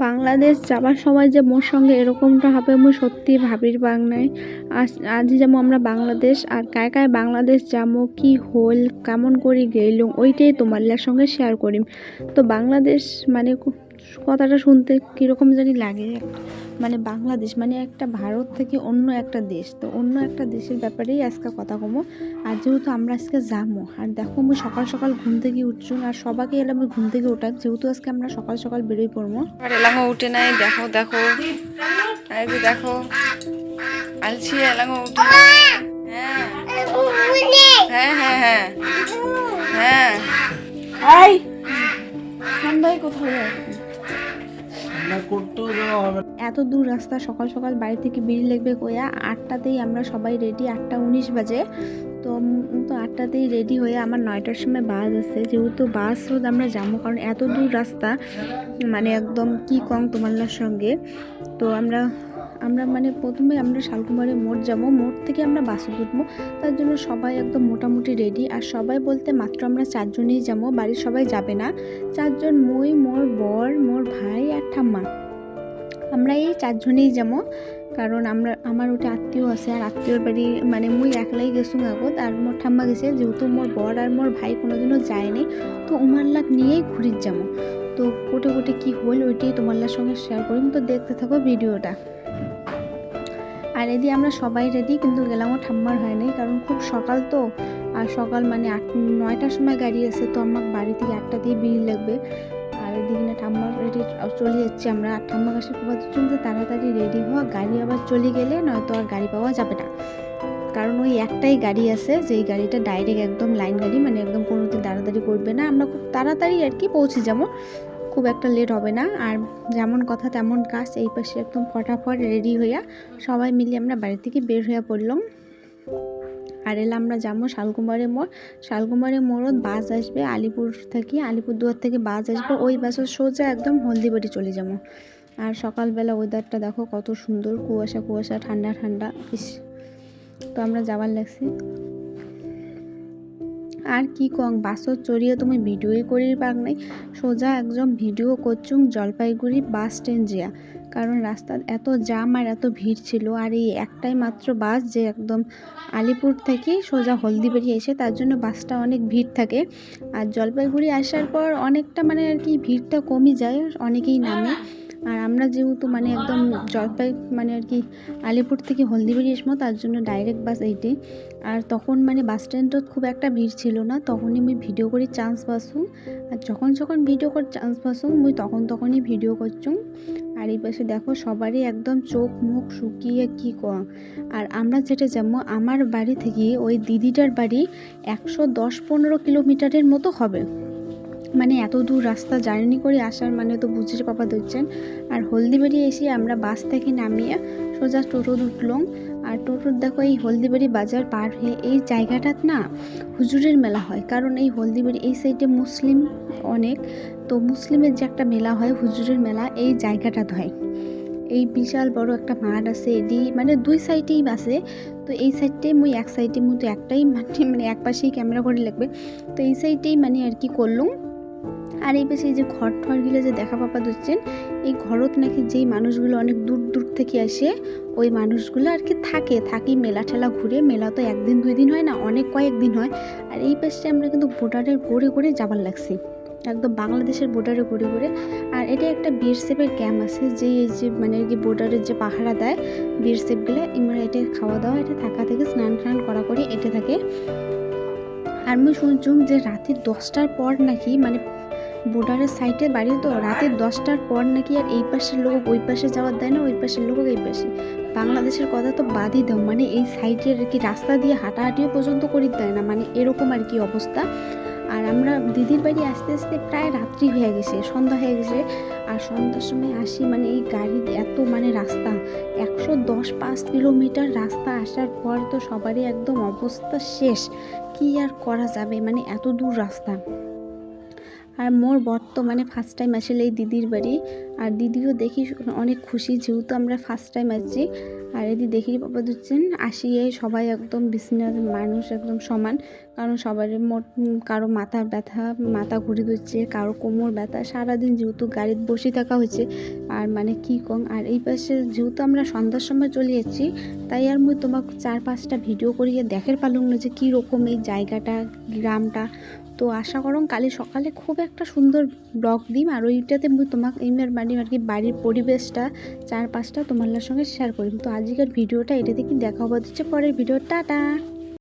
বাংলাদেশ যাবার সময় যে মোর সঙ্গে এরকমটা হবে মুই সত্যি ভাবির পাং নাই। আজ যেমন আমরা বাংলাদেশ আর কায় কায় বাংলাদেশ যাবো কি হল কেমন করে গেলুম ওইটাই তোমার সঙ্গে শেয়ার করিম। তো বাংলাদেশ মানে কথাটা শুনতে কীরকম জানি লাগে, মানে বাংলাদেশ মানে একটা ভারত থেকে অন্য একটা দেশ, তো অন্য একটা দেশের ব্যাপারেই আজকে কথা কমো। আর যেহেতু আমরা আজকে যাবো আর দেখো মুই সকাল সকাল ঘুম থেকে উঠছুন আর সবাইকে এলাম ঘুম থেকে ওঠাক, যেহেতু আজকে আমরা সকাল সকাল বেরোই পড়বো। আর এলাঙ্গো উঠে নাই, দেখো দেখো এই যে দেখো আলছি এলাঙ্গো উঠে নাই। হ্যাঁ হ্যাঁ হ্যাঁ হ্যাঁ হ্যাঁ ঠান্ডায় কোথায় যায় এত দূর রাস্তা সকাল সকাল বাড়ি থেকে বেরিয়ে লাগবে কইয়া 8টাতেই আমরা সবাই রেডি, 8টা 19 বাজে। তো 8টাতেই রেডি হয়ে আমার 9টার সময় বাস আছে, যেহেতু বাস রোদ আমরা যাবো কারণ এত দূর রাস্তা মানে একদম কি কম তোমার সঙ্গে। তো আমরা মানে প্রথমে আমরা শালকুমারী মোড় যাবো, মোড় থেকে আমরা বাসে উঠবো, তার জন্য সবাই একদম মোটামুটি রেডি। আর সবাই বলতে মাত্র আমরা 4জনই যাবো, বাড়ির সবাই যাবে না। 4জন মুই, মোর বর, মোর ভাই আর ঠাম্মা, আমরা এই 4জনেই যাবো। কারণ আমার ওটা আত্মীয় আছে আর আত্মীয়র বাড়ি মানে মুই একলাই গেছুম আগত আর মোর ঠাম্মা গেছে, যেহেতু মোর বর আর মোর ভাই কোনোদিনও যায়নি তো উমারলাক নিয়েই ঘুরির যাবো। তো কোটে কোটে কী হল ওইটাই তোমার সঙ্গে শেয়ার করিম, তো দেখতে থাকো ভিডিওটা। আর এদি আমরা সবাই রেডি, কিন্তু গেলামও ঠাম্মার হয় নাই কারণ খুব সকাল তো, আর সকাল মানে 9টার সময় গাড়ি আছে, তো আমার বাড়ি থেকে 8টাতেই বেরিয়ে লাগবে। আর এদিকে না ঠাম্মার রেডি চলে যাচ্ছি আমরা, আর ঠাম্মা কাছে খুব যে তাড়াতাড়ি রেডি হওয়া, গাড়ি আবার চলে গেলে নয়তো আর গাড়ি পাওয়া যাবে না। কারণ ওই একটাই গাড়ি আছে, যেই গাড়িটা ডাইরেক্ট একদম লাইন গাড়ি, মানে একদম কোনোদিন তাড়াতাড়ি করবে না, আমরা খুব তাড়াতাড়ি আর কি পৌঁছে যাবো, খুব একটা লেট হবে না। আর যেমন কথা তেমন কাজ, এই পাশে একদম ফটাফট রেডি হইয়া সবাই মিলে আমরা বাড়ি থেকে বের হইয়া পড়লাম। আর এলাম আমরা যাবো শালকুমারী মোড়, শালকুমারী মোড়ত বাস আসবে আলিপুরদুয়ার থেকে বাস আসবে, ওই বাসের সোজা একদম হলদিবাড়ি চলে যাবো। আর সকালবেলা ওয়েদারটা দেখো কত সুন্দর, কুয়াশা কুয়াশা ঠান্ডা ঠান্ডা, ইস তো আমরা যাবার লাগছি। আর কি কং বাসত চড়িয়ে তুমি ভিডিওই করির পাক নাই, সোজা একদম ভিডিও করছুং জলপাইগুড়ি বাস স্ট্যান্ড জিয়া, কারণ রাস্তার এত জাম আর এত ভিড় ছিল। আর এই একটাই মাত্র বাস যে একদম আলিপুর থেকে সোজা হলদিবাড়ি এসে, তার জন্য বাসটা অনেক ভিড় থাকে। আর জলপাইগুড়ি আসার পর অনেকটা মানে আর কি ভিড়টা কমে যায়, অনেকেই নামে। আর আমরা যেহেতু মানে একদম মানে আর কি আলিপুর থেকে হলদিবাড়ি আসবো, তার জন্য ডাইরেক্ট বাস এইটাই। আর তখন মানে বাস স্ট্যান্ডত খুব একটা ভিড় ছিল না, তখনই মুই ভিডিও করি চান্স পাসুম। আর যখন ভিডিও করি চান্স পাসুম মুই তখনই ভিডিও করছুম। আর এই পাশে দেখো সবারই একদম চোখ মুখ শুকিয়ে কি কম। আর আমরা যেটা যাবো আমার বাড়ি থেকে ওই দিদিটার বাড়ি 110-15 কিলোমিটারের মতো হবে, মানে এত দূর রাস্তা জার্নি করে আসার মানে তো বুঝির পাপা দিচ্ছেন। আর হলদিবাড়ি এসে আমরা বাস থেকে নামিয়ে সোজা টোটো উঠলাম। আর টোটোর দেখো এই হলদিবাড়ি বাজার পার হয়ে এই জায়গাটাত না হুজুরের মেলা হয়, কারণ এই হলদিবাড়ি এই সাইডে মুসলিম অনেক, তো মুসলিমের যে একটা মেলা হয় হুজুরের মেলা এই জায়গাটাত হয়। এই বিশাল বড় একটা মাঠ আছে, এটি মানে দুই সাইডেই আছে। তো এই সাইডটাই মুই এক সাইডে মুই তো একটাই মানে এক পাশেই ক্যামেরা করে লাগবে, তো এই সাইডেই মানে আর কি করলুম। আর এই পাশে যে ঘরগুলো যে দেখা পাপা দিচ্ছেন, এই ঘরত নাকি যেই মানুষগুলো অনেক দূর দূর থেকে আসে ওই মানুষগুলো আর কি থাকি মেলা ঠেলা ঘুরে, মেলা তো 1-2 দিন হয় না, অনেক কয়েকদিন হয়। আর এই পাশে আমরা কিন্তু বর্ডারের গড়ে যাবার লাগছি, একদম বাংলাদেশের বর্ডারে ঘুরে। আর এটা একটা বিএসএফের ক্যাম্প আছে, যে এই যে মানে আর কি বর্ডারের যে পাহারা দেয় বিএসএফগুলো, আমরা এটা খাওয়া দাওয়া এটা থাকা থেকে স্নান করা করি এটা থাকে। আর আমি শুনছুম যে রাতের 10টার পর নাকি মানে বর্ডারের সাইডে বাড়ি, তো রাতের 10টার পর নাকি আর এই পাশের লোক ওই পাশে যাওয়ার দেয় না, ওই পাশের লোক এই পাশে। বাংলাদেশের কথা তো বাদই দাও, মানে এই সাইডের আর কি রাস্তা দিয়ে হাঁটাহাঁটিও পর্যন্ত করি দেয় না, মানে এরকম আর কি অবস্থা। আর আমরা দিদির বাড়ি আসতে আসতে প্রায় রাত্রি হয়ে গেছে, সন্ধ্যা হয়ে গেছে। আর সন্ধ্যার সময় আসি মানে এই গাড়ির এত মানে রাস্তা 105 কিলোমিটার রাস্তা আসার পর তো সবারই একদম অবস্থা শেষ, কি আর করা যাবে, মানে এত দূর রাস্তা। আর মোর বর্তমানে ফার্স্ট টাইম আসলে এই দিদির বাড়ি, আর দিদিও দেখি অনেক খুশি যেহেতু আমরা ফার্স্ট টাইম আসছি। আর এদি দেখি বাবা দিচ্ছেন আসিয়ে সবাই একদম বিছনার মানুষ একদম সমান, কারণ সবারই কারো মাথার ব্যথা, মাথা ঘুরে দিচ্ছে, কারো কোমর ব্যথা, সারাদিন যেহেতু গাড়িতে বসে থাকা হয়েছে আর মানে কী কম। আর এই পাশে যেহেতু আমরা সন্ধ্যার সময় চলে যাচ্ছি, তাই আর মুই তোমাকে 4-5টা ভিডিও করিয়ে দেখার পারলাম না যে কীরকম এই জায়গাটা, গ্রামটা। তো আশা করুন কালি সকালে খুব একটা সুন্দর ব্লগ দিম, আর ওইটাতে মুই তোমাকে এইমার বাড়ি আর কি বাড়ির পরিবেশটা 4-5টা তোমার সঙ্গে শেয়ার করিম। তো আজকের ভিডিওটা এটা থেকে দেখা হচ্ছে পরের ভিডিও। টাটা।